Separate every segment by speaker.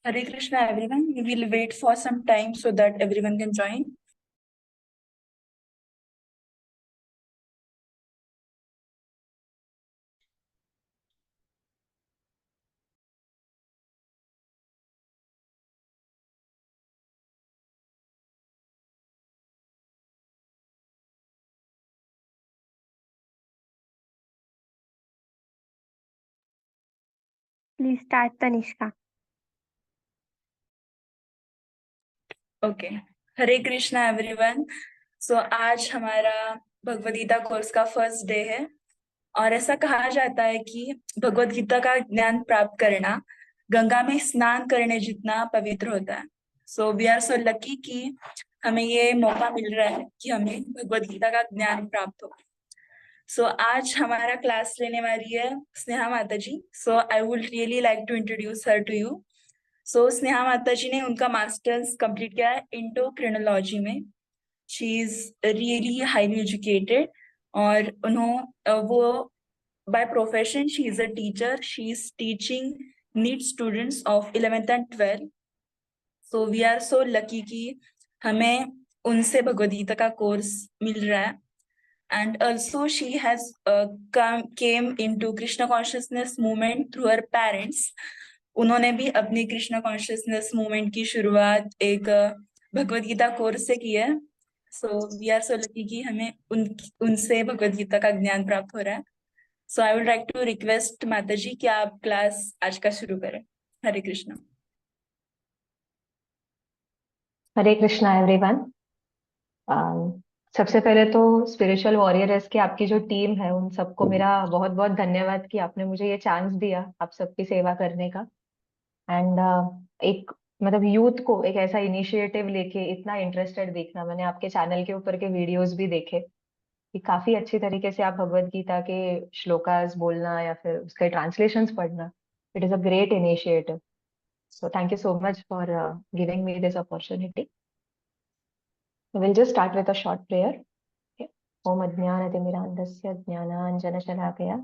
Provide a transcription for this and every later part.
Speaker 1: Hare Krishna, everyone. We will wait for some time so that everyone can join.
Speaker 2: Please start, Tanishka.
Speaker 1: Okay, Hare Krishna everyone. So आज हमारा Bhagavad Gita course का first day है और ऐसा कहा जाता है कि भगवद गीता का ज्ञान प्राप्त करना गंगा में स्नान करने जितना पवित्र होता है। So we are so lucky कि हमें ये मौका मिल रहा है कि हमें भगवद गीता का ज्ञान प्राप्त हो। सो आज हमारा क्लास लेने वाली है Sneha Mata ji. So I would really like to introduce her to you. So Sneha Mata ji ने उनका मास्टर्स कंप्लीट किया है इंडोक्रिनोलॉजी में। She is really highly educated और वो by profession she is a teacher. She is teaching NEET students of 11th and 12th। So we are so lucky कि हमें उनसे भगवद गीता का कोर्स मिल रहा है। And also she has came into Krishna consciousness movement through her parents. उन्होंने भी अपनी Krishna consciousness movement की शुरुआत एक भगवद गीता कोर्स से की है। So we are so lucky कि हमें उनसे भगवद गीता का ज्ञान प्राप्त हो रहा है। So I would like to request Mata ji कि आप क्लास आज का शुरू करें। हरे कृष्णा।
Speaker 3: हरे कृष्णा एवरीवन। सबसे पहले तो स्पिरिचुअल वॉरियर्स की आपकी जो टीम है उन सबको मेरा बहुत बहुत धन्यवाद कि आपने मुझे ये चांस दिया आप सबकी सेवा करने का। एंड एक मतलब यूथ को एक ऐसा इनिशिएटिव लेके इतना इंटरेस्टेड देखना, मैंने आपके चैनल के ऊपर के वीडियोस भी देखे कि काफी अच्छी तरीके से आप भगवत गीता के श्लोकास बोलना या फिर उसके ट्रांसलेशंस पढ़ना, it is a great initiative. So thank you so much for giving me this opportunity. We'll just start with a short prayer. Okay. Om Ajnanatimirandasya Jnananjanashalaakaya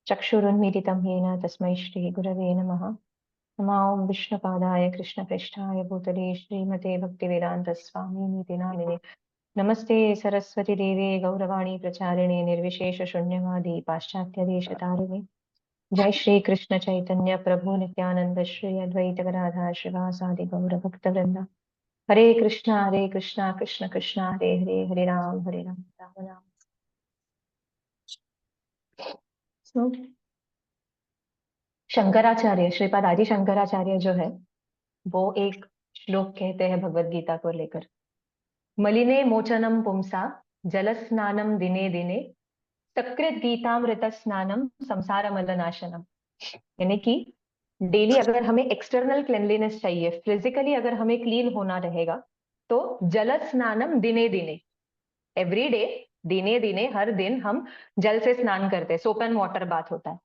Speaker 3: Chakshurunmilitam Yena Tasmai Shri Gurave Namaha. Namo Vishnupadaya Krishna Prishtaya Bhutale Srimate Bhaktivedanta Swami Niti Namine. Namaste Saraswati Devi Gauravani Pracharine Nirvishesha Shunyavadi Paschatya Deshatarine. Jai Shri Krishna Chaitanya Prabhu Nityananda Shri Advaita Gadadhar Shrivasadi Gaura Bhakta Vrinda. Hare Krishna Krishna Krishna Hare Hare Hare Ram Ram Ram. So, Shankaracharya Shripad आदि शंकराचार्य जो है वो एक श्लोक कहते हैं भगवत गीता को लेकर, मलिने मोचनम पुंसा जल स्नानम दिने दिने सकृत गीतामृत स्नानम संसार मलनाशनम। यानी कि डेली अगर हमें एक्सटर्नल क्लेनलीनेस चाहिए, फिजिकली अगर हमें क्लीन होना रहेगा तो जल स्नानम दिने दिने, एवरी डे, दिने दिने, हर दिन हम जल से स्नान करते हैं, सोप एंड वाटर बाथ होता है।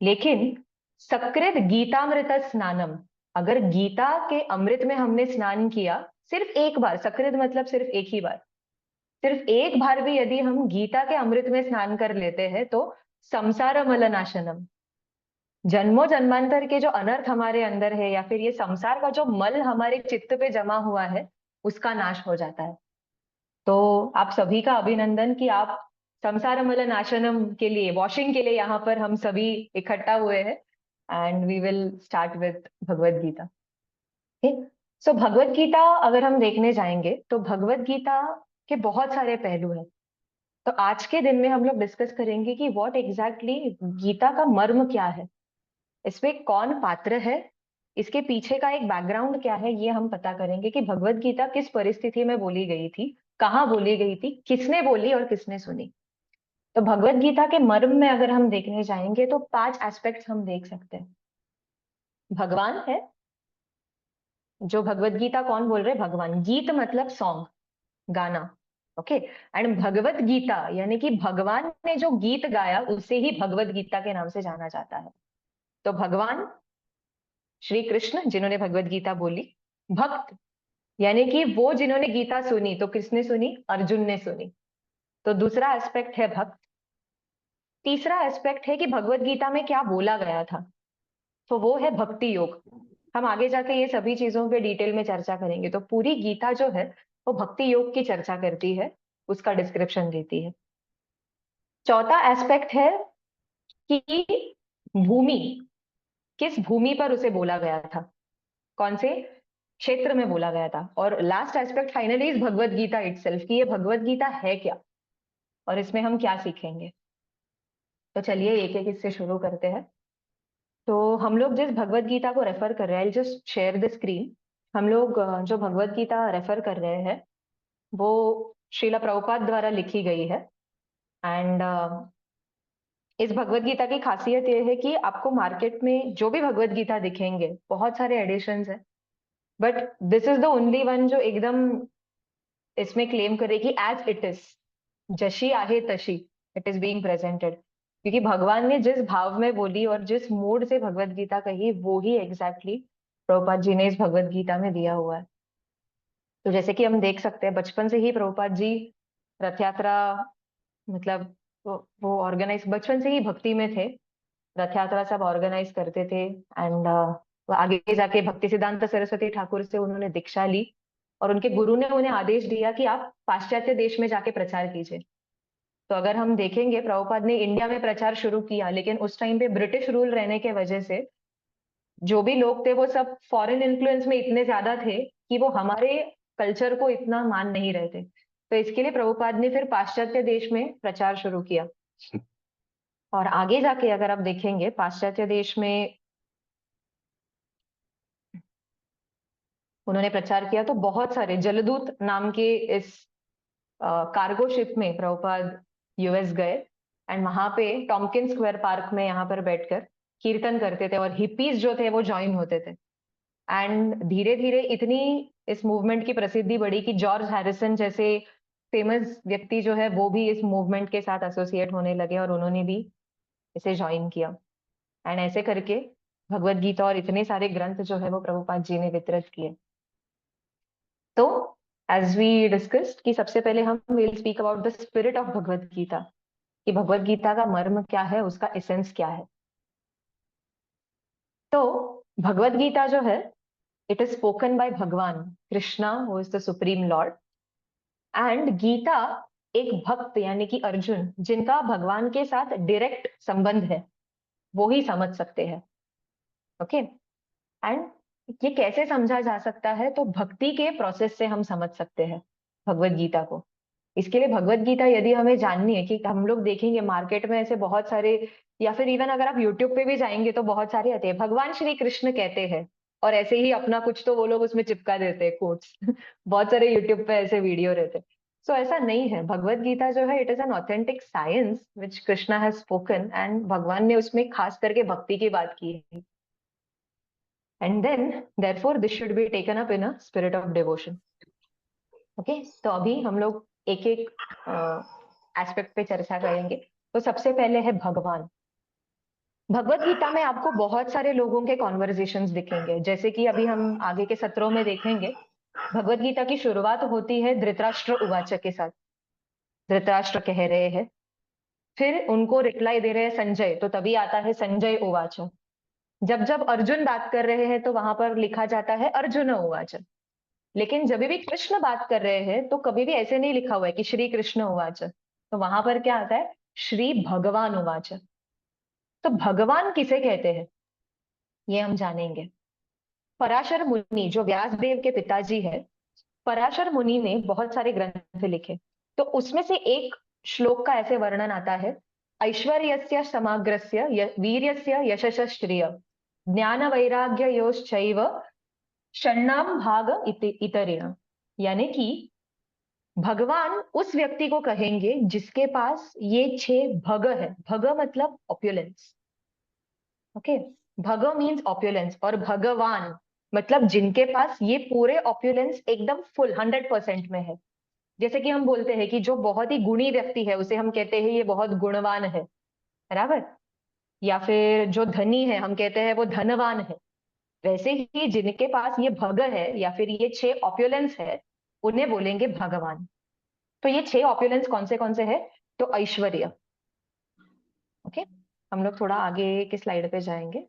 Speaker 3: लेकिन सकृत गीतामृत स्नानम, अगर गीता के अमृत में हमने स्नान किया सिर्फ एक बार, सकृत मतलब सिर्फ एक ही बार, सिर्फ एक बार भी यदि हम गीता के अमृत में स्नान कर लेते हैं तो संसार मलनाशनम, जन्मों जन्मांतर के जो अनर्थ हमारे अंदर है या फिर ये संसार का जो मल हमारे चित्त पे जमा हुआ है उसका नाश हो जाता है। तो आप सभी का अभिनंदन कि आप संसार मल नाशनम के लिए, वॉशिंग के लिए यहाँ पर हम सभी इकट्ठा हुए हैं। And we will start with Bhagavad Gita. So Bhagavad Gita अगर हम देखने जाएंगे तो भगवत गीता के बहुत सारे पहलू हैं। तो आज के दिन में हम लोग डिस्कस करेंगे कि व्हाट एग्जैक्टली गीता का मर्म क्या है, इसमें कौन पात्र है, इसके पीछे का एक बैकग्राउंड क्या है, ये हम पता करेंगे कि भगवत गीता किस परिस्थिति में बोली गई थी, कहाँ बोली गई थी, किसने बोली और किसने सुनी। तो भगवत गीता के मर्म में अगर हम देखने जाएंगे तो 5 एस्पेक्ट्स हम देख सकते हैं। भगवान है, जो भगवत गीता कौन बोल रहे हैं, भगवान। गीत मतलब सॉन्ग, गाना। ओके। एंड भगवत गीता यानी कि भगवान ने जो गीत गाया उसे ही भगवत गीता के नाम से जाना जाता है। तो भगवान श्री कृष्ण जिन्होंने भगवत गीता बोली, भक्त यानी कि वो जिन्होंने गीता सुनी, तो किसने सुनी, अर्जुन ने सुनी। तो दूसरा एस्पेक्ट है भक्त। तीसरा एस्पेक्ट है कि भगवत गीता में क्या बोला गया था, तो वो है भक्ति योग। हम आगे जाके ये सभी चीजों पे डिटेल में चर्चा करेंगे। तो पूरी गीता जो है वो भक्ति योग की चर्चा करती है, उसका डिस्क्रिप्शन देती है। चौथा एस्पेक्ट है कि भूमि, किस भूमि पर उसे बोला गया था, कौन से क्षेत्र में बोला गया था। और last aspect finally is Bhagavad Gita itself, कि ये भगवत गीता है क्या और इसमें हम क्या सीखेंगे। तो चलिए एक एक इससे शुरू करते हैं। तो हम लोग जिस भगवत गीता को रेफर कर रहे हैं, जस्ट शेयर द स्क्रीन। हम लोग जो भगवत गीता रेफर कर रहे हैं वो श्रीला प्रभुपाद द्वारा लिखी गई है। एंड इस भगवत गीता की खासियत यह है कि आपको मार्केट में जो भी भगवत गीता दिखेंगे, बहुत सारे एडिशंस हैं, but this is the only one जो एकदम इसमें क्लेम करे कि एज इट इज, जशी आहे तशी इट इज बीइंग प्रेजेंटेड। क्योंकि भगवान ने जिस भाव में बोली और जिस मूड से भगवत गीता कही, वो ही एग्जैक्टली प्रभुपाद जी ने इस भगवत गीता में दिया हुआ है। तो जैसे कि हम देख सकते हैं, बचपन से ही प्रभुपाद जी रथ यात्रा, मतलब वो ऑर्गेनाइज, बचपन से ही भक्ति में थे, रथ यात्रा सब ऑर्गेनाइज करते थे। एंड आगे जाके भक्ति सिद्धांत सरस्वती ठाकुर से उन्होंने दीक्षा ली और उनके गुरु ने उन्हें आदेश दिया कि आप पाश्चात्य देश में जाके प्रचार कीजिए। तो अगर हम देखेंगे, प्रभुपाद ने इंडिया में प्रचार शुरू किया, लेकिन उस टाइम पे ब्रिटिश रूल रहने के वजह से जो भी लोग थे वो सब फॉरेन इन्फ्लुएंस में इतने ज्यादा थे कि वो हमारे कल्चर को इतना मान नहीं रहे थे। तो इसके लिए प्रभुपाद ने फिर पाश्चात्य देश में प्रचार शुरू किया। और आगे जाके अगर आप देखेंगे पाश्चात्य देश में उन्होंने प्रचार किया, तो बहुत सारे जलदूत नाम के इस कार्गो शिप में प्रभुपाद यूएस गए। एंड वहां पे टॉम्किन स्क्वायर पार्क में यहाँ पर बैठकर कीर्तन करते थे और हिप्पीज जो थे वो ज्वाइन होते थे। एंड धीरे धीरे इतनी इस मूवमेंट की प्रसिद्धि बढ़ी कि जॉर्ज हैरिसन जैसे फेमस व्यक्ति जो है वो भी इस मूवमेंट के साथ एसोसिएट होने लगे और उन्होंने भी इसे ज्वाइन किया। एंड ऐसे करके भगवत गीता और इतने सारे ग्रंथ जो है वो प्रभुपाद जी ने वितरित किए। तो एज वी डिस्कस्ड कि सबसे पहले हम will speak about the spirit of Bhagavad Gita, कि भगवत गीता का मर्म क्या है, उसका एसेंस क्या है। तो भगवत गीता जो है, it is spoken by Bhagwan Krishna, who is the supreme lord. And Gita एक भक्त यानी कि अर्जुन, जिनका भगवान के साथ डायरेक्ट संबंध है, वो ही समझ सकते हैं। ओके। एंड ये कैसे समझा जा सकता है, तो भक्ति के प्रोसेस से हम समझ सकते हैं भगवत गीता को। इसके लिए भगवत गीता यदि हमें जाननी है, कि हम लोग देखेंगे मार्केट में ऐसे बहुत सारे, या फिर इवन अगर आप यूट्यूब पे भी जाएंगे तो बहुत सारे आते हैं, भगवान श्री कृष्ण कहते हैं, और ऐसे ही अपना कुछ तो वो लोग उसमें चिपका देते हैं कोट्स बहुत सारे यूट्यूब पे ऐसे वीडियो रहते हैं। सो ऐसा नहीं है। भगवत गीता जो है, it is an authentic science which Krishna has spoken, and भगवान ने उसमें खास करके भक्ति की बात की है। And then therefore this should be taken up in a spirit of devotion. Okay. तो अभी हम लोग एक एक एस्पेक्ट पे चर्चा करेंगे। तो सबसे पहले है भगवान। भगवत गीता में आपको बहुत सारे लोगों के कॉन्वर्जेशंस दिखेंगे, जैसे कि अभी हम आगे के सत्रों में देखेंगे। भगवत गीता की शुरुआत होती है धृतराष्ट्र उवाच के साथ। धृतराष्ट्र कह रहे हैं, फिर उनको रिप्लाई दे रहे हैं संजय, तो तभी आता है संजय उवाच। जब जब अर्जुन बात कर रहे हैं तो वहां पर लिखा जाता है अर्जुन उवाच। लेकिन जब भी कृष्ण बात कर रहे हैं तो कभी भी ऐसे नहीं लिखा हुआ है कि श्री कृष्ण उवाच, तो वहां पर क्या आता है, श्री भगवान उवाच। तो भगवान किसे कहते हैं ये हम जानेंगे। पराशर मुनि जो व्यास देव के पिताजी है, पराशर मुनि ने बहुत सारे ग्रंथ लिखे। तो उसमें से एक श्लोक का ऐसे वर्णन आता है, ऐश्वर्यस्य समग्रस्य वीर्यस्य यशस्य श्रिय ज्ञान वैराग्य योश्चैव षण्णाम भाग इतरिण। यानी कि भगवान उस व्यक्ति को कहेंगे जिसके पास ये 6 भग है। भग मतलब ऑप्युलेंस। ओके, भग मीन्स ऑप्युलेंस, और भगवान मतलब जिनके पास ये पूरे ऑप्युलेंस एकदम फुल 100% में है। जैसे कि हम बोलते हैं कि जो बहुत ही गुणी व्यक्ति है उसे हम कहते हैं ये बहुत गुणवान है, बराबर। या फिर जो धनी है हम कहते हैं वो धनवान है। वैसे ही जिनके पास ये भग है या फिर ये 6 ऑप्युलेंस है उन्हें बोलेंगे भगवान। तो ये 6 ऑप्युलेंस कौन से है? तो ऐश्वर्य। ओके, हम लोग थोड़ा आगे के स्लाइड पे जाएंगे,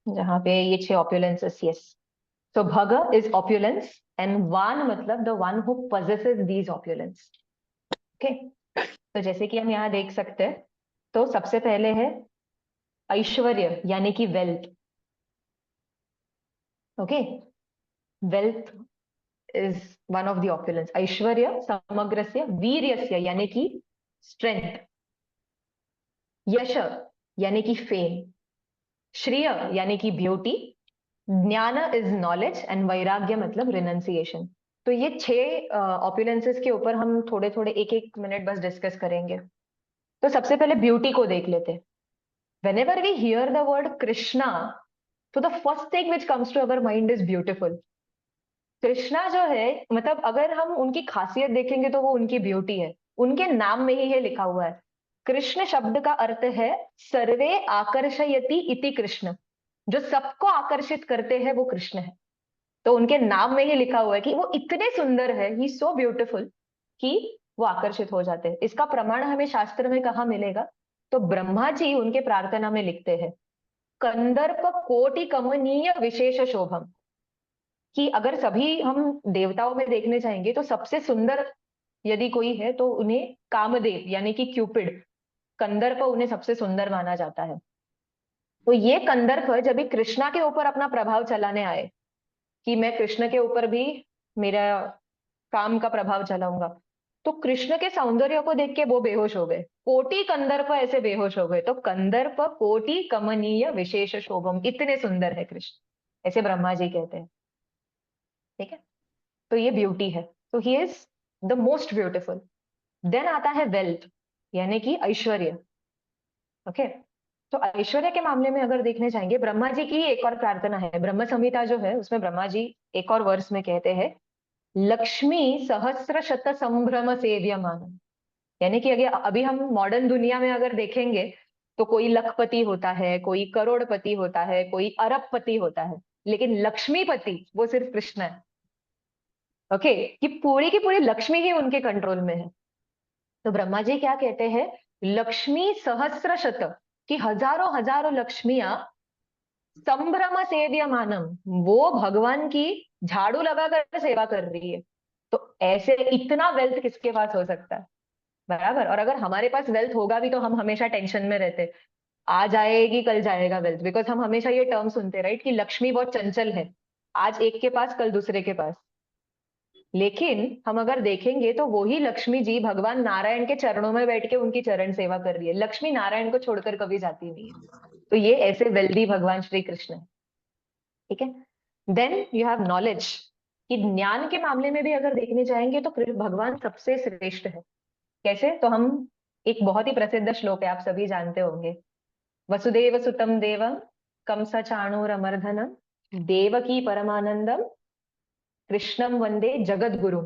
Speaker 3: जहां पे ये 6 opulences. Yes, so bhaga is opulence and van मतलब the one who possesses these opulence. Okay, तो जैसे कि हम यहाँ देख सकते हैं, तो सबसे पहले है ऐश्वर्य यानी कि wealth. Okay, wealth is one of the opulence. ऐश्वर्य, समग्रस्य, वीर्यस्य यानी कि स्ट्रेंथ, यश यानी कि फेम, श्रेय यानी कि ब्यूटी, ज्ञान इज नॉलेज एंड वैराग्य मतलब रिनंसिएशन। तो ये 6 ऑप्युलेंसेस के ऊपर हम थोड़े थोड़े एक एक मिनट बस डिस्कस करेंगे। तो सबसे पहले ब्यूटी को देख लेते हैं। Whenever we hear the word Krishna, तो the first thing which comes to our mind is beautiful. Krishna जो है, मतलब अगर हम उनकी खासियत देखेंगे तो वो उनकी ब्यूटी है। उनके नाम में ही ये लिखा हुआ है। कृष्ण शब्द का अर्थ है सर्वे आकर्षयति इति कृष्ण। जो सबको आकर्षित करते हैं वो कृष्ण है। तो उनके नाम में ही लिखा हुआ है कि वो इतने सुंदर है, ही सो ब्यूटीफुल, कि वो आकर्षित हो जाते हैं। इसका प्रमाण हमें शास्त्र में कहाँ मिलेगा? तो ब्रह्मा जी उनके प्रार्थना में लिखते हैं, कंदर्प कोटि कमनीय विशेष शोभम। कि अगर सभी हम देवताओं में देखने जाएंगे तो सबसे सुंदर यदि कोई है तो उन्हें कामदेव यानी कि क्यूपिड, कंदर्प उन्हें सबसे सुंदर माना जाता है। तो ये कंदर्प जब भी कृष्णा के ऊपर अपना प्रभाव चलाने आए कि मैं कृष्ण के ऊपर भी मेरा काम का प्रभाव चलाऊंगा, तो कृष्ण के सौंदर्य को देख के वो बेहोश हो गए। कोटि कंदर्प ऐसे बेहोश हो गए। तो कंदर्प कोटि कमनीय विशेष शोभम, इतने सुंदर है कृष्ण, ऐसे ब्रह्मा जी कहते हैं। ठीक है, तो ये ब्यूटी है। तो he is the most beautiful. Then आता है वेल्थ यानी कि ऐश्वर्य। ओके, तो ऐश्वर्य के मामले में अगर देखने जाएंगे, ब्रह्मा जी की एक और प्रार्थना है, ब्रह्म संहिता जो है उसमें ब्रह्मा जी एक और वर्ष में कहते हैं, लक्ष्मी सहस्र शत संभ्रम सेव्यमान। यानी कि अगर अभी हम मॉडर्न दुनिया में अगर देखेंगे तो कोई लखपति होता है, कोई करोड़पति होता है, कोई अरबपति होता है, लेकिन लक्ष्मीपति वो सिर्फ कृष्ण है। ओके, कि पूरी की पूरी लक्ष्मी ही उनके कंट्रोल में है। तो ब्रह्मा जी क्या कहते हैं, लक्ष्मी सहस्र शत, कि हजारों हजारों लक्ष्मियां संभ्रम सेव्य मानम, वो भगवान की झाड़ू लगाकर सेवा कर रही है। तो ऐसे इतना वेल्थ किसके पास हो सकता है, बराबर। और अगर हमारे पास वेल्थ होगा भी तो हम हमेशा टेंशन में रहते, आज आएगी कल जाएगा वेल्थ, बिकॉज हम हमेशा ये टर्म सुनते राइट कि लक्ष्मी बहुत चंचल है, आज एक के पास कल दूसरे के पास। लेकिन हम अगर देखेंगे तो वही लक्ष्मी जी भगवान नारायण के चरणों में बैठ के उनकी चरण सेवा कर रही है। लक्ष्मी नारायण को छोड़कर कभी जाती नहीं है। तो ये ऐसे वेल्दी भगवान श्री कृष्ण है। ठीक है, देन यू हैव नॉलेज, कि ज्ञान के मामले में भी अगर देखने जाएंगे तो भगवान सबसे श्रेष्ठ है। कैसे? तो हम, एक बहुत ही प्रसिद्ध श्लोक है, आप सभी जानते होंगे, वसुदेव सुतम देवम कंस चाणूरमर्दनम देवकी परमानंदम कृष्णम वंदे जगत गुरु।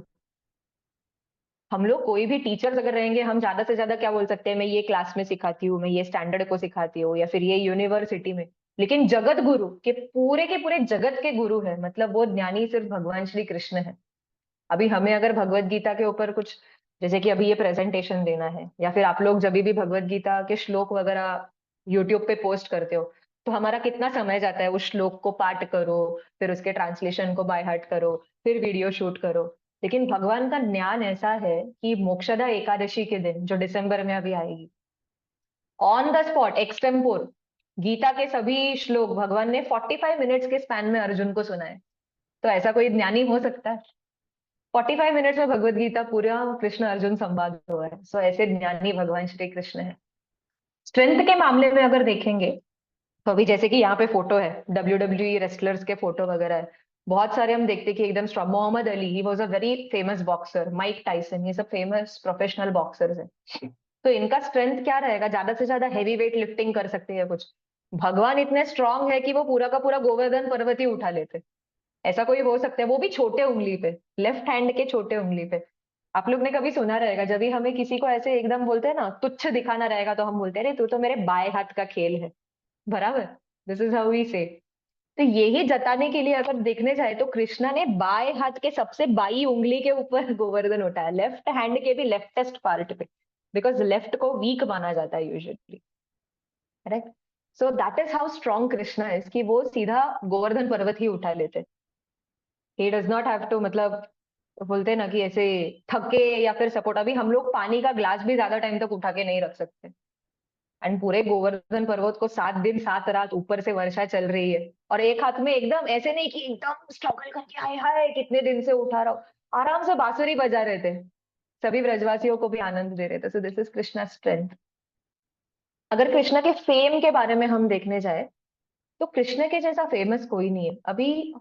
Speaker 3: हम लोग कोई भी टीचर्स अगर रहेंगे, हम ज्यादा से ज्यादा क्या बोल सकते हैं, मैं ये क्लास में सिखाती हूँ, मैं ये स्टैंडर्ड को सिखाती हूँ, या फिर ये यूनिवर्सिटी में। लेकिन जगत गुरु के पूरे जगत के गुरु है, मतलब वो ज्ञानी सिर्फ भगवान श्री कृष्ण है। अभी हमें अगर भगवत गीता के ऊपर कुछ, जैसे कि अभी ये प्रेजेंटेशन देना है, या फिर आप लोग जब भी भगवत गीता के श्लोक वगैरह यूट्यूब पे पोस्ट करते हो, तो हमारा कितना समय जाता है उस श्लोक को पाठ करो, फिर उसके ट्रांसलेशन को बाय हार्ट करो, फिर वीडियो शूट करो। लेकिन भगवान का ज्ञान ऐसा है कि मोक्षदा एकादशी के दिन जो दिसंबर में अभी आएगी, on the spot extempore Gita के सभी श्लोक भगवान ने 45 मिनट्स के स्पैन में अर्जुन को सुनाए। तो ऐसा कोई ज्ञानी हो सकता है? 45 मिनट्स में भगवत गीता पूरा कृष्ण अर्जुन संवाद हुआ है। सो ऐसे ज्ञानी भगवान श्री कृष्ण है। स्ट्रेंथ के मामले में अगर देखेंगे तो अभी जैसे कि यहाँ पे फोटो है, WWE रेसलर्स के फोटो वगैरह है, बहुत सारे हम देखते कि एकदम strong. Muhammad Ali, he was a very famous boxer. Mike Tyson, ये सब फेमस प्रोफेशनल बॉक्सर्स हैं। तो इनका स्ट्रेंथ क्या रहेगा? ज्यादा से ज्यादा हैवी वेट लिफ्टिंग कर सकते हैं कुछ। भगवान इतने स्ट्रांग है कि वो पूरा का पूरा गोवर्धन पर्वत ही उठा लेते। ऐसा कोई हो सकता है? वो भी छोटे उंगली पे, लेफ्ट हैंड के छोटे उंगली पे। आप लोग ने कभी सुना रहेगा, जब भी हमें किसी को ऐसे एकदम बोलते हैं ना, तुच्छ दिखाना रहेगा, तो हम बोलते हैं अरे तू तो मेरे बाएं हाथ का खेल है। बराबर, दिस इज हाउ वी से। तो यही जताने के लिए अगर देखने जाए तो कृष्णा ने बाएं हाथ के सबसे बाई उंगली के ऊपर गोवर्धन उठाया, लेफ्ट हैंड के भी लेफ्टेस्ट पार्ट पे, बिकॉज लेफ्ट को वीक माना जाता है usually. Correct. So that is how strong Krishna is, कि वो सीधा गोवर्धन पर्वत ही उठा लेते। He does not have to, मतलब बोलते हैं ना कि ऐसे थके या फिर सपोर्ट। अभी हम लोग पानी का ग्लास भी ज्यादा टाइम तक उठा के नहीं रख सकते, एंड पूरे गोवर्धन पर्वत को 7 दिन 7 रात ऊपर से वर्षा चल रही है, और एक हाथ में एकदम ऐसे नहीं कि एकदम स्ट्रगल करके आए हाय कितने दिन से उठा रहा हूँ, आराम से बांसुरी बजा रहे थे, सभी ब्रजवासियों को भी आनंद दे रहे थे। सो दिस इज कृष्णा स्ट्रेंथ। अगर कृष्ण के फेम के बारे में हम देखने जाए तो कृष्ण के जैसा फेमस कोई नहीं है अभी।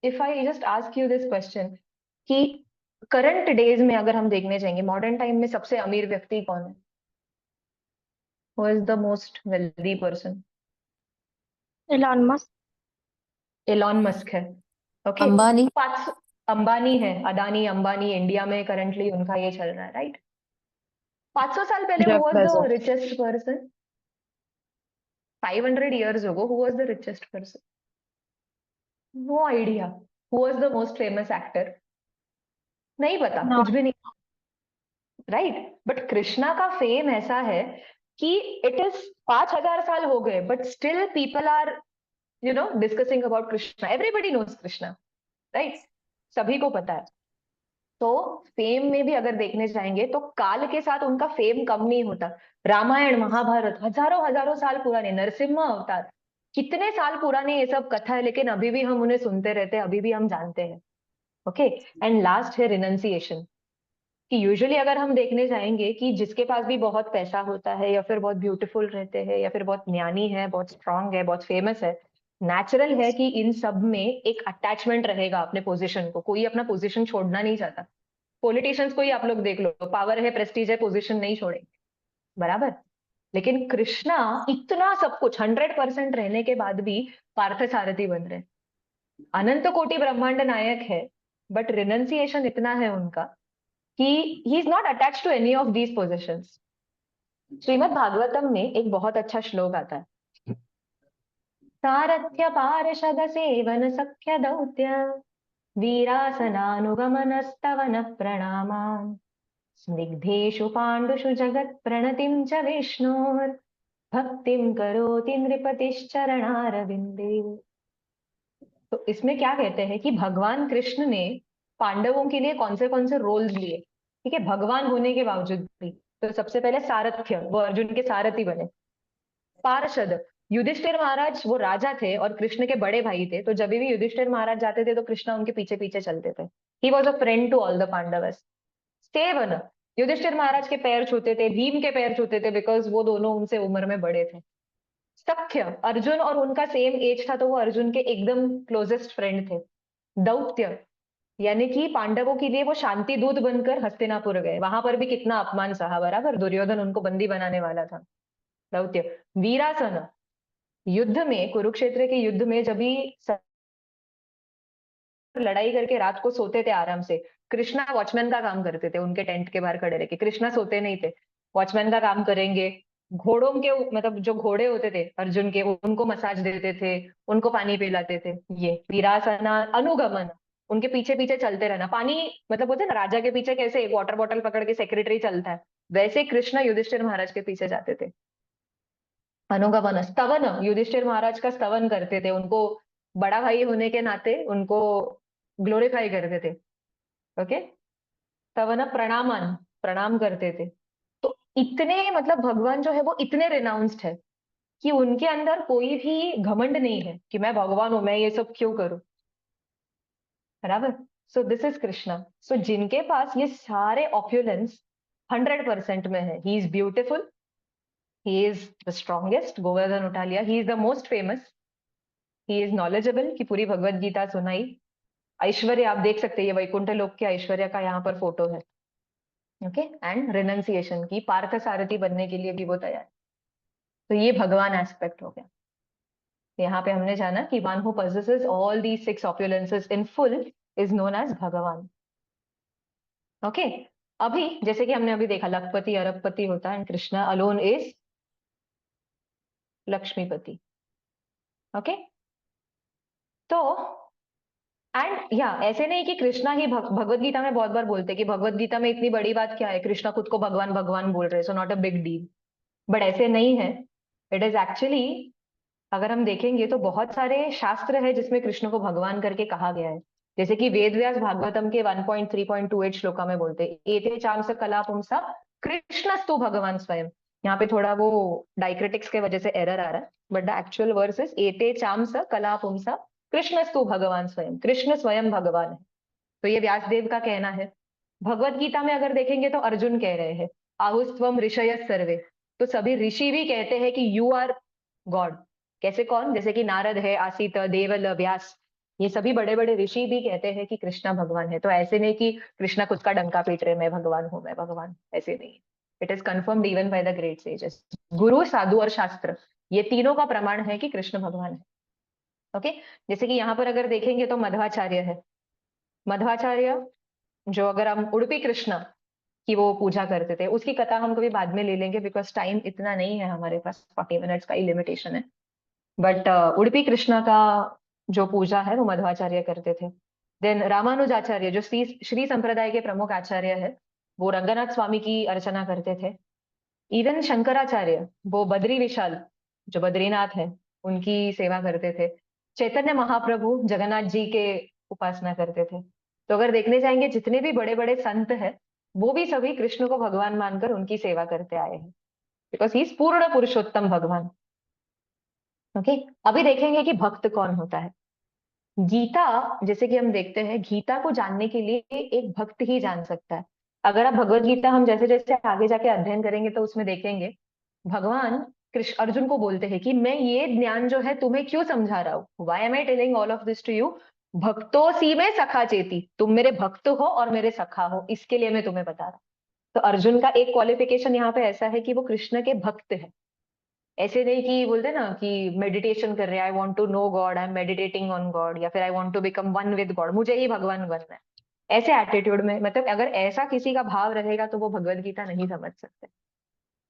Speaker 3: If I just ask you this question कि करंट डेज में अगर हम देखने जाएंगे, मॉडर्न टाइम में सबसे अमीर व्यक्ति कौन है? Who is the most wealthy person?
Speaker 2: Elon Musk.
Speaker 3: Elon Musk है। ओके।
Speaker 4: अंबानी।
Speaker 3: 500। अंबानी है, अदानी अंबानी, इंडिया में करंटली उनका ये चल रहा है, राइट। 500 साल पहले who
Speaker 2: Jeff
Speaker 3: was the
Speaker 2: Bezos.
Speaker 3: Richest person? 500 years ago who was the richest person? No idea. Who was the most famous actor? नहीं पता,
Speaker 2: ना।
Speaker 3: कुछ भी नहीं। राइट। बट कृष्णा का फेम ऐसा है कि इट इज 5000 साल हो गए, but still people are discussing about Krishna. Everybody knows Krishna, right. सभी को पता है। तो फेम में भी अगर देखने जाएंगे तो काल के साथ उनका फेम कम नहीं होता। रामायण महाभारत हजारों हजारों साल पुराने, नरसिम्हा अवतार कितने साल पुराने ये सब कथा है, लेकिन अभी भी हम उन्हें सुनते रहते हैं, अभी भी हम जानते हैं। ओके। एंड लास्ट है रिनंसिएशन, कि यूजुअली अगर हम देखने जाएंगे कि जिसके पास भी बहुत पैसा होता है या फिर बहुत ब्यूटीफुल रहते हैं या फिर बहुत ज्ञानी है, बहुत स्ट्रांग है, बहुत फेमस है, नेचुरल है कि इन सब में एक अटैचमेंट रहेगा अपने पोजीशन को। कोई अपना पोजीशन छोड़ना नहीं चाहता। पॉलिटिशियंस को ही आप लोग देख लो, पावर है, प्रेस्टीज है, पोजीशन नहीं छोड़ेंगे। बराबर। लेकिन कृष्णा इतना सब कुछ 100% रहने के बाद भी पार्थ सारथी बन रहे, अनंत कोटि ब्रह्मांड नायक है, बट रिनंसिएशन इतना है उनका कि he is not attach to any of these positions. Shrimad Bhagavatam में एक बहुत अच्छा श्लोक आता है, सारथ्य पार्षद सेवन सख्य दौत्य वीरासनानुगमनस्तवन प्रणामान् स्निग्धेषु पाण्डुषु जगत् प्रणतिं च विष्णोर्भक्तिं करोति नृपतिश्चरणारविन्दे। तो इसमें क्या कहते हैं कि भगवान कृष्ण ने पांडवों के लिए कौन से रोल्स लिए, ठीक है, भगवान होने के बावजूद भी। तो सबसे पहले सारथ्य, वो अर्जुन के सारथी बने। पार्षद, युधिष्ठिर महाराज वो राजा थे और कृष्ण के बड़े भाई थे, तो जब भी युधिष्ठिर महाराज जाते थे तो कृष्ण उनके पीछे पीछे चलते थे। He was a friend to all the Pandavas. सेवन, युधिष्ठिर महाराज के पैर छूते थे, भीम के पैर छूते थे, बिकॉज वो दोनों उनसे उम्र में बड़े थे। सख्य, अर्जुन और उनका सेम एज था, तो वो अर्जुन के एकदम क्लोजेस्ट फ्रेंड थे। दौत्य, यानी कि पांडवों के लिए वो शांति दूत बनकर हस्तिनापुर गए, वहां पर भी कितना अपमान सहा, बराबर, दुर्योधन उनको बंदी बनाने वाला था। दौत्य। वीरासन, युद्ध में, कुरुक्षेत्र के युद्ध में जब भी लड़ाई करके रात को सोते थे आराम से, कृष्णा वॉचमैन का काम करते थे, उनके टेंट के बाहर खड़े रह के। कृष्णा सोते नहीं थे, वॉचमैन का काम करेंगे। घोड़ों के, मतलब जो घोड़े होते थे अर्जुन के, उनको मसाज देते थे, उनको पानी पिलाते थे। ये वीरासना अनुगमन, उनके पीछे पीछे चलते रहना। पानी, मतलब होते ना राजा के पीछे कैसे एक वाटर बॉटल पकड़ के सेक्रेटरी चलता है, वैसे कृष्ण युधिष्ठिर महाराज के पीछे जाते थे। अनुगमन। स्तवन, युधिष्ठिर महाराज का स्तवन करते थे, उनको बड़ा भाई होने के नाते उनको ग्लोरीफाई करते थे। ओके। स्तवन। प्रणामन, प्रणाम करते थे। तो इतने, मतलब भगवान जो है वो इतने रिनाउंस्ड है कि उनके अंदर कोई भी घमंड नहीं है कि मैं भगवान हूं, मैं ये सब क्यों करूं। बराबर। So this is Krishna. So जिनके पास ये सारे ऑप्युलेंस 100% में है, he is beautiful, he is the strongest, Govardhan उठा लिया, he is the most famous, he is knowledgeable की पूरी भगवत गीता सुनाई, ऐश्वर्य आप देख सकते हैं, ये वैकुंठ लोक के ऐश्वर्य का यहाँ पर फोटो है, ओके, एंड रिनंसिएशन की, पार्थ सारथी बनने के लिए भी वो तैयार। तो ये भगवान एस्पेक्ट हो गया। यहाँ पे हमने जाना कि one who possesses all these 6 opulences in full is known as भगवान। ओके, अभी जैसे कि हमने अभी देखा लखपति अरबपति होता है, and Krishna alone is Lakshmipati. Okay, तो एंड या ऐसे नहीं कि कृष्णा ही भगवत गीता में बहुत बार बोलते हैं कि भगवत गीता में इतनी बड़ी बात क्या है, कृष्णा खुद को भगवान भगवान बोल रहे, so not a big deal, but ऐसे नहीं है। इट इज एक्चुअली, अगर हम देखेंगे तो बहुत सारे शास्त्र है जिसमें कृष्ण को भगवान करके कहा गया है, जैसे कि वेद व्यास भागवतम के 1.3.28 श्लोका में बोलते हैं एते चांस कला पुंसा कृष्णस्तु भगवान स्वयं। यहाँ पे थोड़ा वो डाइक्रिटिक्स के वजह से एरर आ रहा है, but the actual verse is एते चांस कला पुंसा कृष्णस्तु भगवान स्वयं, कृष्ण स्वयं भगवान है। तो ये व्यासदेव का कहना है। भगवत गीता में अगर देखेंगे तो अर्जुन कह रहे हैं आहुस्त्वम ऋषय सर्वे, तो सभी ऋषि भी कहते हैं कि यू आर गॉड। कैसे, कौन, जैसे कि नारद है, आसित, देवल, व्यास, ये सभी बड़े बड़े ऋषि भी कहते हैं कि कृष्णा भगवान है। तो ऐसे नहीं कि कृष्णा खुद का डंका पीट रहे मैं भगवान हूं मैं भगवान, ऐसे नहीं। It is confirmed even by the great sages, गुरु, साधु और शास्त्र, ये तीनों का प्रमाण है कि कृष्ण भगवान है। ओके, जैसे कि यहाँ पर अगर देखेंगे तो मध्वाचार्य है, मध्वाचार्य जो, अगर हम उडुपी कृष्णा की वो पूजा करते थे, उसकी कथा हम कभी बाद में ले लेंगे बिकॉज टाइम इतना नहीं है हमारे पास, 40 मिनट्स का ही लिमिटेशन है। बट उडुपी कृष्णा का जो पूजा है वो मध्वाचार्य करते थे। देन रामानुजाचार्य जो श्री श्री संप्रदाय के प्रमुख आचार्य है, वो रंगनाथ स्वामी की अर्चना करते थे। इवन शंकराचार्य वो बद्री विशाल जो बद्रीनाथ है उनकी सेवा करते थे। चैतन्य महाप्रभु जगन्नाथ जी के उपासना करते थे। तो अगर देखने जाएंगे जितने भी बड़े बड़े संत हैं वो भी सभी कृष्ण को भगवान मानकर उनकी सेवा करते आए हैं, बिकॉज ही इज पूर्ण पुरुषोत्तम भगवान। ओके, अभी देखेंगे कि भक्त कौन होता है। गीता, जैसे कि हम देखते हैं, गीता को जानने के लिए एक भक्त ही जान सकता है। अगर आप भगवत गीता हम जैसे जैसे आगे जाके अध्ययन करेंगे तो उसमें देखेंगे भगवान कृष्ण अर्जुन को बोलते हैं कि मैं ये ज्ञान जो है तुम्हें क्यों समझा रहा हूँ, why am I telling all of this to you, भक्तों सी में सखा चेती, तुम मेरे भक्त हो और मेरे सखा हो, इसके लिए मैं तुम्हें बता रहा हूँ। तो अर्जुन का एक क्वालिफिकेशन यहाँ पे ऐसा है कि वो कृष्ण के भक्त है। ऐसे नहीं कि बोलते ना कि मेडिटेशन कर रहे हैं, I want to know God, I am meditating on God, या फिर I want to become one with God, मुझे ही भगवान बनना है, ऐसे एटीट्यूड में, मतलब अगर ऐसा किसी का भाव रहेगा तो वो भगवत गीता नहीं समझ सकते।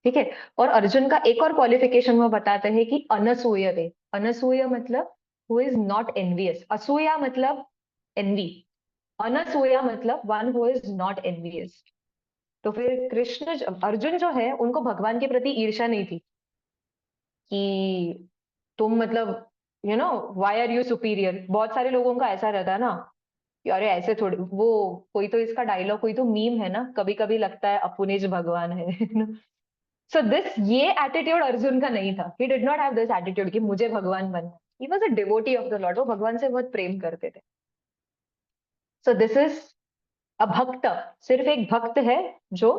Speaker 3: ठीक है, और अर्जुन का एक और क्वालिफिकेशन वो बताते हैं कि अनसूय वे, अनसूय मतलब हु इज नॉट एनवियस, असूया मतलब एनवी, अनसूया मतलब one who is not envious. तो फिर कृष्ण अर्जुन जो है उनको भगवान के प्रति ईर्ष्या नहीं थी कि तुम मतलब व्हाई आर यू सुपीरियर। बहुत सारे लोगों का ऐसा रहता है ना कि अरे ऐसे थोड़ी, वो कोई तो इसका डायलॉग, कोई तो मीम है ना, कभी कभी लगता है अपुनिज भगवान है। सो दिस, ये एटीट्यूड अर्जुन का नहीं था, he did not have this attitude कि मुझे भगवान बनना, he was a devotee of the Lord, वो भगवान से बहुत प्रेम करते थे। सो दिस इज अ भक्त, सिर्फ एक भक्त है जो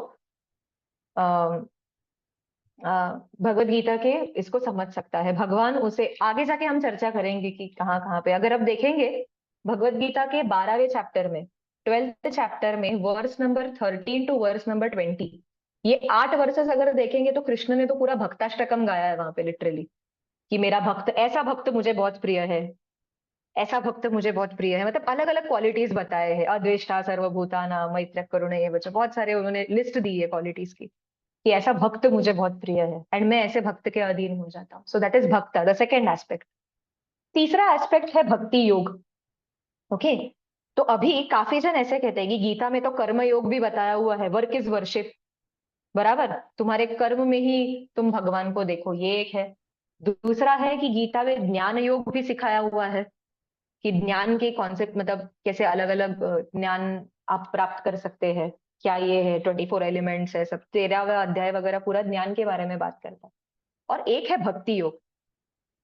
Speaker 3: भगवत गीता के इसको समझ सकता है। भगवान उसे आगे जाके हम चर्चा करेंगे कि कहाँ कहाँ पे, अगर अब देखेंगे भगवत गीता के 12वें चैप्टर में, 12th चैप्टर में verse number 13 to verse number 20, ये 8 वर्सेस अगर देखेंगे तो कृष्ण ने तो पूरा भक्ताष्टकम गाया है वहां पे लिटरली, कि मेरा भक्त, ऐसा भक्त मुझे बहुत प्रिय है, ऐसा भक्त मुझे बहुत प्रिय है, मतलब अलग अलग क्वालिटीज बताए हैं, अद्वेष्टा सर्वभूताना मैत्र करुण, ये बच्चे बहुत सारे उन्होंने लिस्ट दी है क्वालिटीज की, कि ऐसा भक्त मुझे बहुत प्रिय है एंड मैं ऐसे भक्त के अधीन हो जाता हूँ। सो दैट इज भक्त, द सेकेंड एस्पेक्ट। तीसरा एस्पेक्ट है भक्ति योग। ओके, तो अभी काफी जन ऐसे कहते हैं कि गीता में तो कर्म योग भी बताया हुआ है, वर्क इज वर्शिप, बराबर, तुम्हारे कर्म में ही तुम भगवान को देखो, ये एक है। दूसरा है कि गीता में ज्ञान योग भी सिखाया हुआ है, कि ज्ञान के कॉन्सेप्ट, मतलब कैसे अलग अलग ज्ञान आप प्राप्त कर सकते हैं, क्या ये है 24 एलिमेंट्स है, सब 13वां अध्याय वगैरह पूरा ज्ञान के बारे में बात करता है। और एक है भक्ति योग।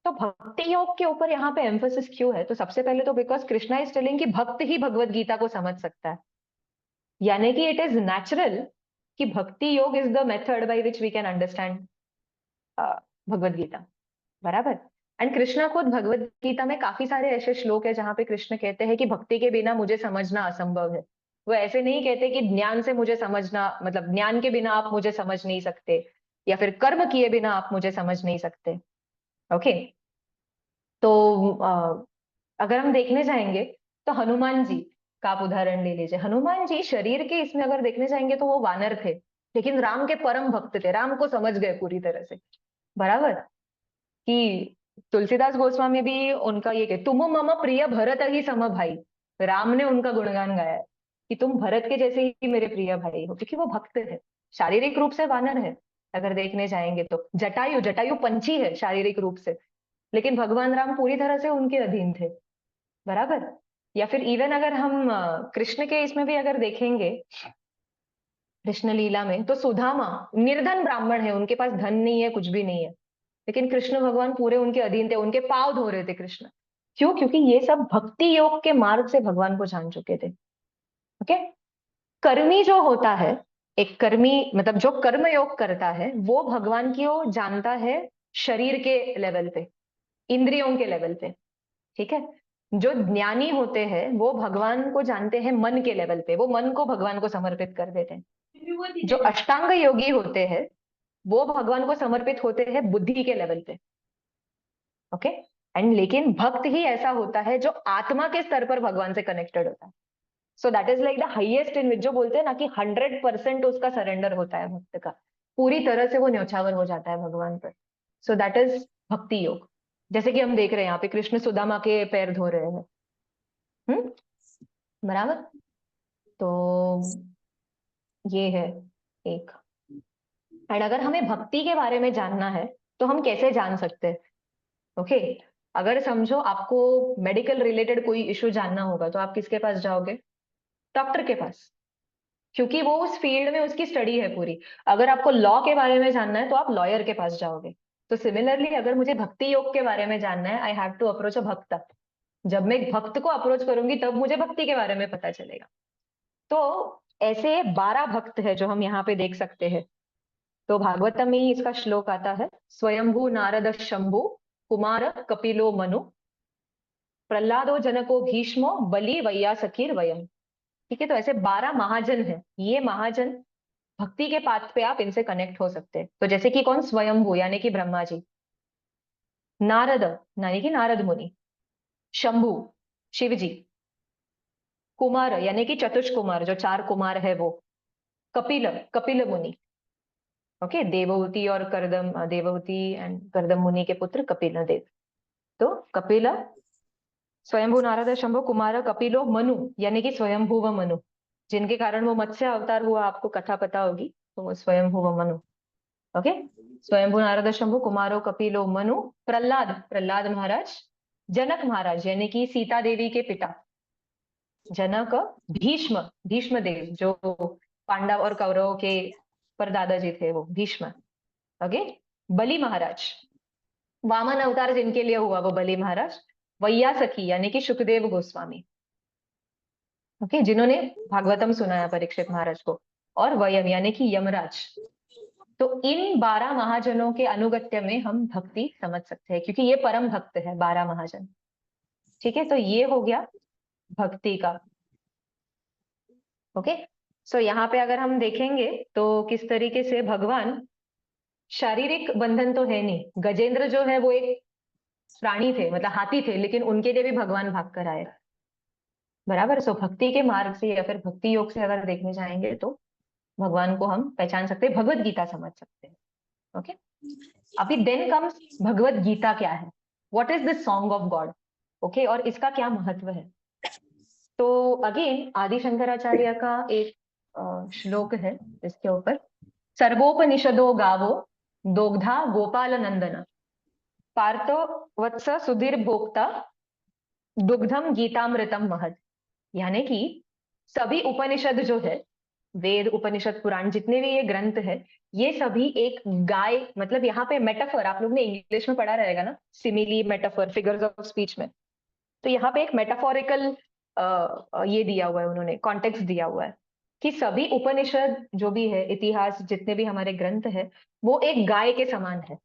Speaker 3: तो भक्ति योग के ऊपर यहाँ पे एम्फोसिस क्यों है? तो सबसे पहले तो बिकॉज कृष्णा इज टेलिंग कि भक्त ही भगवत गीता को समझ सकता है, यानी कि इट इज नेचुरल कि bhakti yoga is the method by which we can understand Bhagavad Gita, बराबर। एंड कृष्णा खुद भगवत गीता में काफी सारे ऐसे श्लोक है जहां पे कृष्ण कहते हैं कि भक्ति के बिना मुझे समझना असंभव है। वो ऐसे नहीं कहते कि ज्ञान से मुझे समझना, मतलब ज्ञान के बिना आप मुझे समझ नहीं सकते, या फिर कर्म किए बिना आप मुझे समझ नहीं सकते। ओके, तो अगर हम देखने जाएंगे तो हनुमान जी का आप उदाहरण ले लीजिए। हनुमान जी शरीर के इसमें अगर देखने जाएंगे तो वो वानर थे, लेकिन राम के परम भक्त थे, राम को समझ गए पूरी तरह से, बराबर। कि तुलसीदास गोस्वामी भी उनका ये कहते, तुम मम प्रिय भरत ही सम भाई, राम ने उनका गुणगान गाया है कि तुम भरत के जैसे ही मेरे प्रिय भाई हो, क्योंकि वो भक्त है। शारीरिक रूप से वानर है अगर देखने जाएंगे तो, जटायु जटायु पंछी है शारीरिक रूप से, लेकिन भगवान राम पूरी तरह से उनके अधीन थे, बराबर। या फिर इवन अगर हम कृष्ण के इसमें भी अगर देखेंगे, कृष्ण लीला में, तो सुदामा निर्धन ब्राह्मण है, उनके पास धन नहीं है, कुछ भी नहीं है, लेकिन कृष्ण भगवान पूरे उनके अधीन थे, उनके पांव धो रहे थे कृष्ण। क्यों? क्योंकि ये सब भक्ति योग के मार्ग से भगवान को जान चुके थे। ओके, कर्मी जो होता है, एक कर्मी मतलब जो कर्म योग करता है, वो भगवान को जानता है शरीर के लेवल पे, इंद्रियों के लेवल पे, ठीक है। जो ज्ञानी होते हैं वो भगवान को जानते हैं मन के लेवल पे, वो मन को भगवान को समर्पित कर देते हैं। जो अष्टांग योगी होते हैं वो भगवान को समर्पित होते हैं बुद्धि के लेवल पे। ओके, एंड लेकिन भक्त ही ऐसा होता है जो आत्मा के स्तर पर भगवान से कनेक्टेड होता है। So that is like the highest in which, जो बोलते हैं ना कि 100% उसका सरेंडर होता है भक्त का, पूरी तरह से वो न्यौछावर हो जाता है भगवान पर। सो दैट इज भक्ति योग। जैसे कि हम देख रहे हैं यहाँ पे कृष्ण सुदामा के पैर धो रहे हैं, बराबर। तो ये है एक। एंड अगर हमें भक्ति के बारे में जानना है तो हम कैसे जान सकते हैं? ओके, अगर समझो आपको मेडिकल रिलेटेड कोई इश्यू जानना होगा तो आप किसके पास जाओगे? डॉक्टर के पास, क्योंकि वो उस फील्ड में उसकी स्टडी है पूरी। अगर आपको लॉ के बारे में जानना है तो आप लॉयर के पास जाओगे। तो सिमिलरली अगर मुझे भक्ति योग के बारे में जानना है, I have to approach a bhakta. जब मैं एक भक्त को अप्रोच करूंगी तब मुझे भक्ति के बारे में पता चलेगा। तो ऐसे 12 भक्त है जो हम यहाँ पे देख सकते हैं। तो भागवतम में ही इसका श्लोक आता है, स्वयंभू नारद शंभु कुमार कपिलो मनु प्रहलादो जनको भीष्मो बलि वैयासखीर वयम। ठीक है, तो ऐसे 12 महाजन हैं। ये महाजन भक्ति के पाथ पे आप इनसे कनेक्ट हो सकते हैं। तो जैसे कि कौन? स्वयंभू यानी कि ब्रह्मा जी, नारद यानी कि नारद मुनि, शंभु शिव जी, कुमार यानी कि चतुष कुमार जो 4 कुमार है वो, कपिल कपिल मुनि, ओके, देवहूति और करदम, देवहूति एंड करदम मुनि के पुत्र कपिल देव। तो कपिल, स्वयंभू नारद शंभु कुमार कपिलो मनु यानी कि स्वयंभुव मनु, जिनके कारण वो मत्स्य अवतार हुआ, आपको कथा पता होगी, तो वो स्वयंभुव मनु। ओके, स्वयंभू नारद शंभु कुमारो कपिलो मनु प्रहलाद, प्रहलाद महाराज, जनक महाराज यानी कि सीता देवी के पिता जनक, भीष्म, भीष्म देव जो पांडव और कौरवों के परदादा जी थे वो भीष्म। ओके, बलि महाराज, वामन अवतार जिनके लिए हुआ वो बलि महाराज, वैयासखी यानी कि सुखदेव गोस्वामी, ओके, जिन्होंने भागवतम सुनाया परीक्षित महाराज को, और वयम यानी कि यमराज। तो इन 12 महाजनों के अनुगत्य में हम भक्ति समझ सकते हैं, क्योंकि ये परम भक्त है 12 महाजन। ठीक है, तो ये हो गया भक्ति का। ओके, सो यहाँ पे अगर हम देखेंगे तो किस तरीके से भगवान, शारीरिक बंधन तो है नहीं, गजेंद्र जो है वो एक प्राणी थे, मतलब हाथी थे, लेकिन उनके लिए भी भगवान भाग कर आए, बराबर। सो भक्ति के मार्ग से या फिर भक्ति योग से अगर देखने जाएंगे तो भगवान को हम पहचान सकते हैं, भगवत गीता समझ सकते हैं। ओके, अभी देन कम्स भगवत गीता क्या है, what is the song of God. Okay, और इसका क्या महत्व है। तो अगेन आदि शंकराचार्य का एक श्लोक है इसके ऊपर, सर्वोपनिषदो गावो दोग्धा गोपाल नंदन पार्थ वत्स सुधीर भोक्ता दुग्धम गीतामृतम महत। यानी कि सभी उपनिषद जो है वेद उपनिषद पुराण जितने भी ये ग्रंथ है, ये सभी एक गाय, मतलब यहाँ पे मेटाफर आप लोग ने इंग्लिश में पढ़ा रहेगा ना, simile, metaphor, figures of speech में। तो यहाँ पे एक मेटाफोरिकल ये दिया हुआ है, उन्होंने कॉन्टेक्स्ट दिया हुआ है कि सभी उपनिषद जो भी है, इतिहास जितने भी हमारे ग्रंथ है, वो एक गाय के समान है।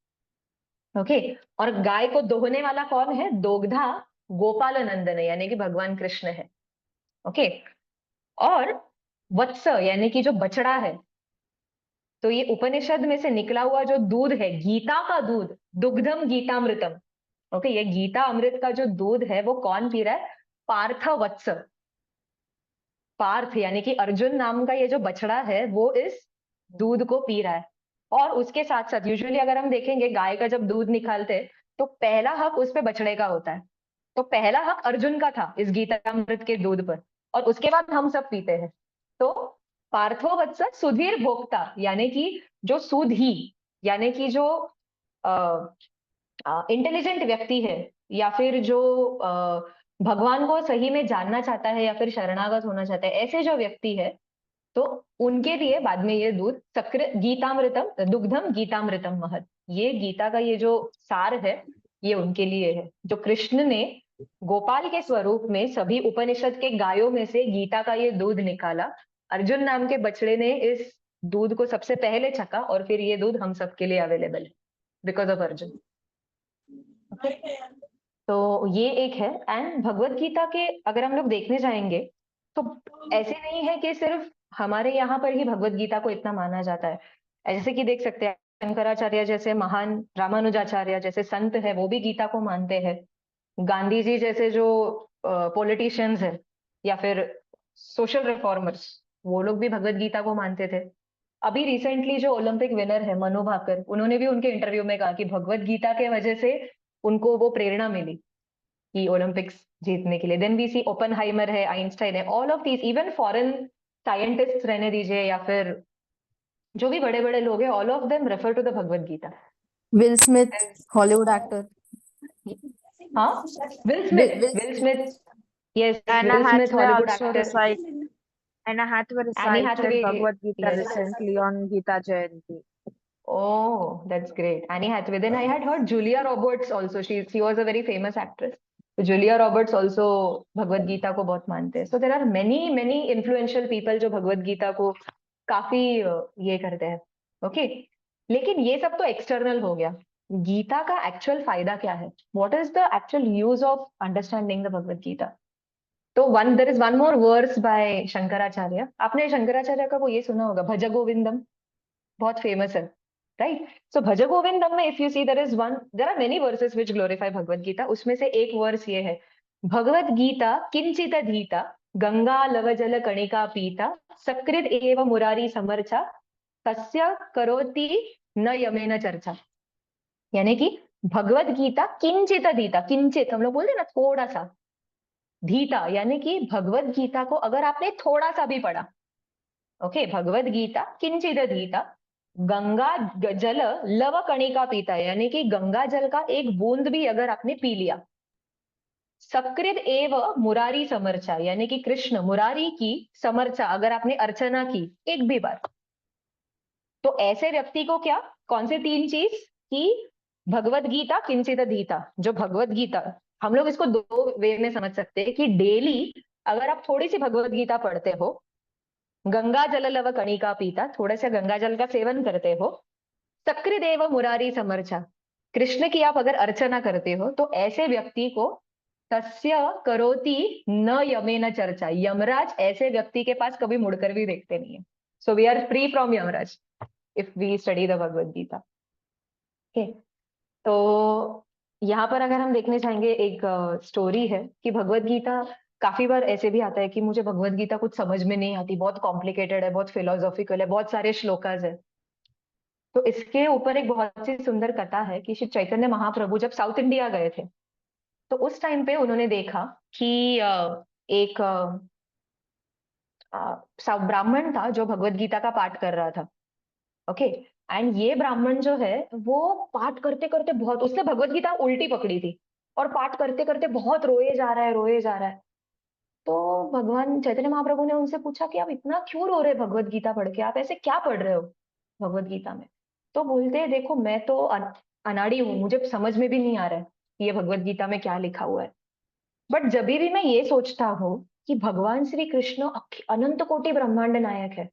Speaker 3: ओके, और गाय को दोहने वाला कौन है? दोग्धा गोपाल नंदन, यानी कि भगवान कृष्ण है। ओके, और वत्स यानी कि जो बछड़ा है, तो ये उपनिषद में से निकला हुआ जो दूध है, गीता का दूध, दुग्धम गीतामृतम। ओके, ये गीता अमृत का जो दूध है वो कौन पी रहा है? पार्थ वत्स। पार्थ यानी कि अर्जुन नाम का ये जो बछड़ा है वो इस दूध को पी रहा है। और उसके साथ साथ यूजुअली अगर हम देखेंगे गाय का जब दूध निकालते हैं तो पहला हक उस पे बछड़े का होता है। तो पहला हक अर्जुन का था इस गीतामृत के दूध पर, और उसके बाद हम सब पीते हैं। तो पार्थो वत्स सुधीर भोक्ता, यानी कि जो सुधी, यानी कि जो इंटेलिजेंट व्यक्ति है, या फिर जो भगवान को सही में जानना चाहता है या फिर शरणागत होना चाहता है, ऐसे जो व्यक्ति है, तो उनके लिए बाद में ये दूध सक्र गीतामृतम दुग्धम गीतामृतम महत, ये गीता का ये जो सार है ये उनके लिए है, जो कृष्ण ने गोपाल के स्वरूप में सभी उपनिषद के गायों में से गीता का ये दूध निकाला। अर्जुन नाम के बछड़े ने इस दूध को सबसे पहले छका, और फिर ये दूध हम सबके लिए अवेलेबल है बिकॉज ऑफ अर्जुन। तो ये एक है। एंड भगवत गीता के अगर हम लोग देखने जाएंगे तो ऐसे नहीं है कि सिर्फ हमारे यहाँ पर ही भगवत गीता को इतना माना जाता है। जैसे कि देख सकते हैं शंकराचार्य जैसे महान, रामानुजाचार्य जैसे संत है, वो भी गीता को मानते हैं। गांधी जी जैसे जो पॉलिटिशियंस है, या फिर सोशल रिफॉर्मर्स, वो लोग भी भगवत गीता को मानते थे। अभी रिसेंटली जो ओलंपिक विनर है मनु भाकर, उन्होंने भी उनके इंटरव्यू में कहा कि भगवत गीता के वजह से उनको वो प्रेरणा मिली कि ओलंपिक्स जीतने के लिए। देन वी सी ओपनहाइमर है, आइंस्टाइन है, all of these, even foreign scientist रहने दीजिए या फिर जो भी बड़े बड़े लोग हैं, all of them refer to the Bhagavad Gita.
Speaker 4: Will Smith, Hollywood actor.
Speaker 3: हाँ,
Speaker 4: Will,
Speaker 3: Will Smith, yes,
Speaker 5: Anna
Speaker 3: Will Smith
Speaker 5: Hathaway
Speaker 3: Hollywood
Speaker 5: also
Speaker 3: actor.
Speaker 5: recite Anna Hathaway
Speaker 3: Anne
Speaker 5: recited
Speaker 3: Hathaway,
Speaker 5: Bhagavad Gita
Speaker 3: yes.
Speaker 5: recently on Gita Jayanti.
Speaker 3: Oh, that's great. Annie Hathaway. Then I had heard Julia Roberts also. She was a very famous actress. So Julia Roberts also Bhagavad Gita को बहुत मानते हैं. So there are many influential people जो भगवत गीता को काफी ये करते हैं. Okay. लेकिन ये सब तो एक्सटर्नल हो गया. गीता का एक्चुअल फायदा क्या है? What is the actual use of understanding the Bhagavad Gita? तो there is one more verse by Shankaracharya. आपने शंकराचार्य का वो ये सुना होगा, भज गोविंदम, बहुत फेमस है, राइट? सो भज गोविंदम में if you see there are many verses which glorify Bhagavad Gita. उसमें से एक वर्स ये है, भगवत गीता किंचित धीता गंगा लव जल कणिका पीता सकृत एव मुरारी समर्चा तस्य करोति न यमेन चर्चा। यानी कि भगवत गीता किंचित धीता, किंचित हम लोग बोलते हैं ना थोड़ा सा, धीता यानी कि भगवत गीता को अगर आपने थोड़ा सा भी पढ़ा, ओके, भगवत गीता किंचित धीता गंगा जल लव कणिका पीता, यानी कि गंगा जल का एक बूंद भी अगर आपने पी लिया, सकृत एव मुरारी समर्चा, यानी कि कृष्ण मुरारी की समर्चा अगर आपने अर्चना की एक भी बार, तो ऐसे व्यक्ति को क्या, कौन से तीन चीज की भगवत गीता किंचित धीता, जो भगवत गीता, हम लोग इसको दो वे में समझ सकते हैं कि डेली अगर आप थोड़ी सी भगवत गीता पढ़ते हो, गंगा जल लव कणिका पीता, थोड़ा सा गंगा जल का सेवन करते हो, सकृदेव मुरारी समर्चा, कृष्ण की आप अगर अर्चना करते हो, तो ऐसे व्यक्ति को तस्य करोति न यमेन चर्चा, यमराज ऐसे व्यक्ति के पास कभी मुड़कर भी देखते नहीं है। So we are free from Yamraj if we study the Bhagavad Gita. Okay, तो यहाँ पर अगर हम देखने चाहेंगे, एक स्टोरी है कि भगवत गीता, काफी बार ऐसे भी आता है कि मुझे भगवत गीता कुछ समझ में नहीं आती, बहुत कॉम्प्लिकेटेड है, बहुत फिलोसॉफिकल है, बहुत सारे श्लोकाज है। तो इसके ऊपर एक बहुत सी सुंदर कथा है कि श्री चैतन्य महाप्रभु जब साउथ इंडिया गए थे, तो उस टाइम पे उन्होंने देखा कि एक ब्राह्मण था जो भगवत गीता का पाठ कर रहा था। ओके, एंड ये ब्राह्मण जो है वो पाठ करते करते बहुत, उसने भगवत गीता उल्टी पकड़ी थी और पाठ करते करते बहुत रोए जा रहा है, रोए जा रहा है। तो भगवान चैतन्य महाप्रभु ने उनसे पूछा कि आप इतना क्यों रो रहे भगवत गीता पढ़ के, आप ऐसे क्या पढ़ रहे हो भगवत गीता में? तो बोलते हैं देखो मैं तो अनाड़ी हूँ, मुझे समझ में भी नहीं आ रहा है कि ये भगवत गीता में क्या लिखा हुआ है। बट जब भी मैं ये सोचता हूँ कि भगवान श्री कृष्ण अनंत कोटि ब्रह्मांड नायक है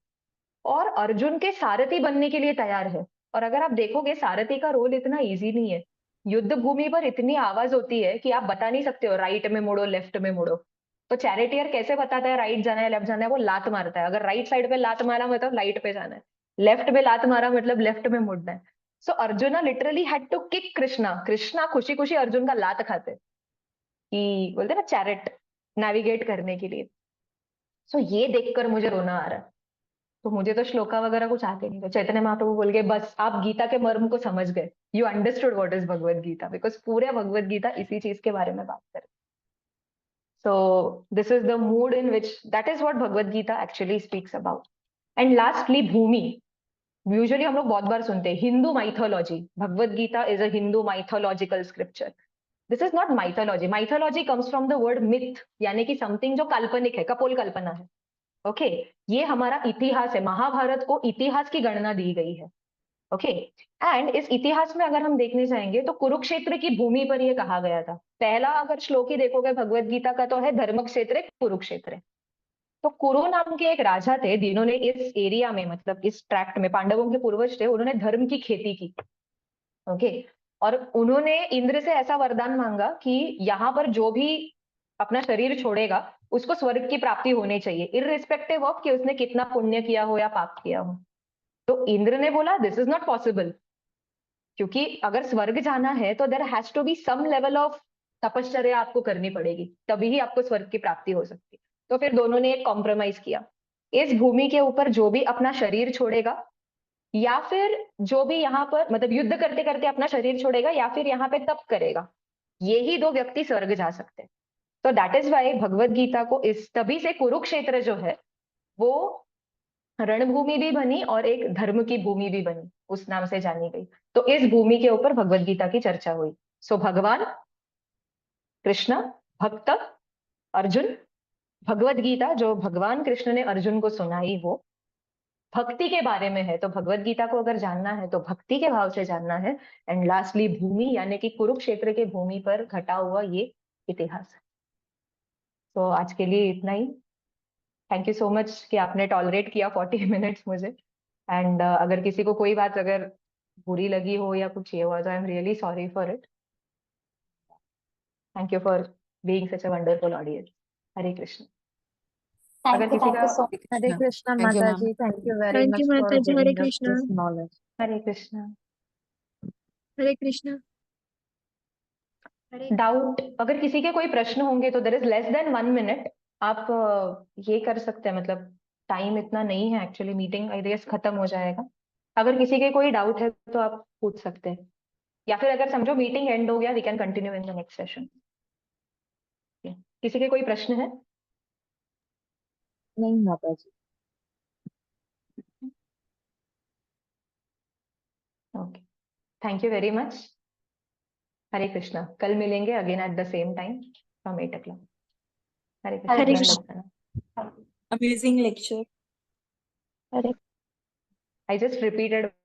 Speaker 3: और अर्जुन के सारथी बनने के लिए तैयार है। और अगर आप देखोगे सारथी का रोल इतना इजी नहीं है। युद्ध भूमि पर इतनी आवाज होती है कि आप बता नहीं सकते हो राइट में मुड़ो लेफ्ट में मुड़ो। तो चैरिटियर कैसे बताता है राइट जाना है लेफ्ट जाना है? वो लात मारता है। अगर राइट साइड पे लात मारा मतलब राइट पे जाना है, लेफ्ट पे लात मारा मतलब लेफ्ट में मुड़ना है। So Arjuna literally had to kick Krishna. Krishna खुशी खुशी अर्जुन का लात खाते कि बोलते ना चैरिट नेविगेट करने के लिए। सो ये देखकर मुझे रोना आ रहा है। तो मुझे तो श्लोका वगैरह कुछ आते नहीं। तो चैतन्य महाप्रभु बोल गए बस आप गीता के मर्म को समझ गए, you understood what is Bhagavad Gita, because पूरे भगवत गीता इसी चीज के बारे में बात करे। So this is the mood in which that is what Bhagavad Gita actually speaks about. And lastly bhumi. Usually हम लोग बहुत बार सुनते हैं Hindu mythology, Bhagavad Gita is a Hindu mythological scripture. This is not mythology. Mythology comes from the word myth, यानी कि something जो काल्पनिक है, कपोल कल्पना है। ओके ये हमारा इतिहास है। महाभारत को इतिहास की गणना दी गई है। ओके एंड इस इतिहास में अगर हम देखने जाएंगे तो कुरुक्षेत्र की भूमि पर यह कहा गया था। पहला अगर श्लोक ही देखोगे भगवत गीता का तो है धर्म क्षेत्र कुरुक्षेत्र। तो कुरु नाम के एक राजा थे जिन्होंने इस एरिया में मतलब इस ट्रैक्ट में, पांडवों के पूर्वज थे, उन्होंने धर्म की खेती की। ओके और उन्होंने इंद्र से ऐसा वरदान मांगा कि यहाँ पर जो भी अपना शरीर छोड़ेगा उसको स्वर्ग की प्राप्ति होनी चाहिए, इररिस्पेक्टिव ऑफ कि उसने कितना पुण्य किया हो या पाप किया हो। तो इंद्र ने बोला दिस इज नॉट पॉसिबल, क्योंकि अगर स्वर्ग जाना है तो there has to be some level of tapascharya आपको करनी पड़ेगी, तभी ही आपको स्वर्ग की प्राप्ति हो सकती है। तो फिर दोनों ने एक कॉम्प्रोमाइज किया। इस भूमि के ऊपर जो भी अपना शरीर छोड़ेगा या फिर जो भी यहाँ पर मतलब युद्ध करते करते अपना शरीर छोड़ेगा या फिर यहाँ पे तप करेगा, ये ही दो व्यक्ति स्वर्ग जा सकते हैं। तो that is why Bhagavad Gita को इस तभी से कुरुक्षेत्र जो है वो रणभूमि भी बनी और एक धर्म की भूमि भी बनी, उस नाम से जानी गई। तो इस भूमि के ऊपर भगवत गीता की चर्चा हुई। सो भगवान कृष्ण, भक्त अर्जुन, भगवत गीता जो भगवान कृष्ण ने अर्जुन को सुनाई वो भक्ति के बारे में है। तो भगवत गीता को अगर जानना है तो भक्ति के भाव से जानना है। एंड लास्टली भूमि यानी कि कुरुक्षेत्र के भूमि पर घटा हुआ ये इतिहास है। तो आज के लिए इतना ही। थैंक यू सो मच कि आपने टॉलरेट किया 40 मिनट्स मुझे। एंड अगर किसी को कोई बात अगर बुरी लगी हो या कुछ ये हुआ तो I am really sorry for it. Thank you for being such a wonderful audience. Hare Krishna. अगर किसी
Speaker 1: थैंक
Speaker 3: का
Speaker 1: you so
Speaker 5: Hare
Speaker 4: Krishna.
Speaker 5: Krishna,
Speaker 4: Thank you, ma'am.
Speaker 5: Mataji. Thank you very
Speaker 2: Thank
Speaker 5: much
Speaker 2: you,
Speaker 5: for
Speaker 2: Mataji. Hare
Speaker 5: giving us
Speaker 2: Krishna.
Speaker 5: this knowledge.
Speaker 3: Hare Krishna.
Speaker 2: Hare Krishna.
Speaker 3: Doubt अगर किसी के कोई प्रश्न होंगे तो there is less than 1 minute. आप ये कर सकते हैं, मतलब टाइम इतना नहीं है एक्चुअली, मीटिंग आई गेस खत्म हो जाएगा। अगर किसी के कोई डाउट है तो आप पूछ सकते हैं, या फिर अगर समझो मीटिंग एंड हो गया we can continue in the next session. किसी के कोई प्रश्न है?
Speaker 5: नहीं Mataji.
Speaker 3: Okay thank you very much. Hare Krishna. कल मिलेंगे again at the same time from 8 o'clock। Hare Krishna.
Speaker 2: Hare
Speaker 3: दंडवत
Speaker 2: Krishna.
Speaker 3: प्रणाम।
Speaker 1: Amazing lecture.
Speaker 2: Hare
Speaker 3: I just repeated